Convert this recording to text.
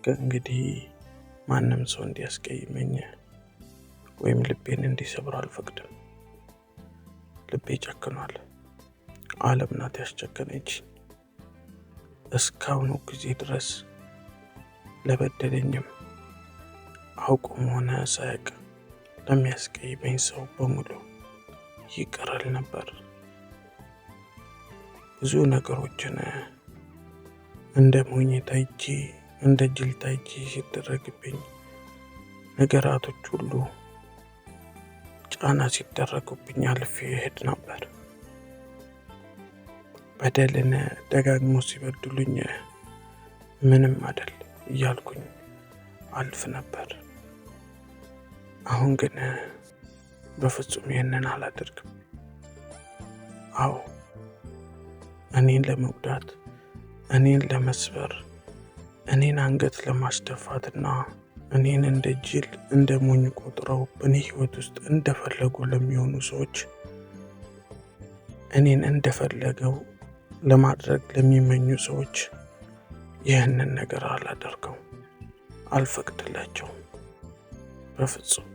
ከእንግዲህ ማንም ሰው እንዲያስቀይመኝ ወይም ልቤን እንዲሰብር አልፈቅድም። ልቤ ጨክኗል። ዓለም ናት ያስጨከነች። እስካሁኑ ጊዜ ድረስ ለበደለኝም አውቆም ሆነ ሳያውቅ ለሚያስቀይመኝ ሰው በሙሉ ይቅር እል ነበር። ብዙ ነገሮችን እንደ ሞኝ ታይቼ እንደ ጅል ታይቼ ሲደረግብኝ ነገራቶች ሁሉ ጫና ሲደረጉብኝ አልፌ እሄድ ነበር። በደልን ደጋግሞ ሲበድሉኝ ምንም አይደል እያልኩኝ አልፍ ነበር። አሁን ግን በፍጹም ይህንን አላደርግም። አዎ እኔን ለመጉዳት፣ እኔን ለመስበር፣ እኔን አንገት ለማስደፋትና እኔን እንደ ጅል እንደ ሞኝ ቆጥረው በእኔ ህይወት ውስጥ እንደፈለጉ ለሚሆኑ ሰዎች እኔን እንደፈለገው ለማድረግ ለሚመኙ ሰዎች ይህንን ነገር አላደርገውም፣ አልፈቅድላቸውም በፍጹም።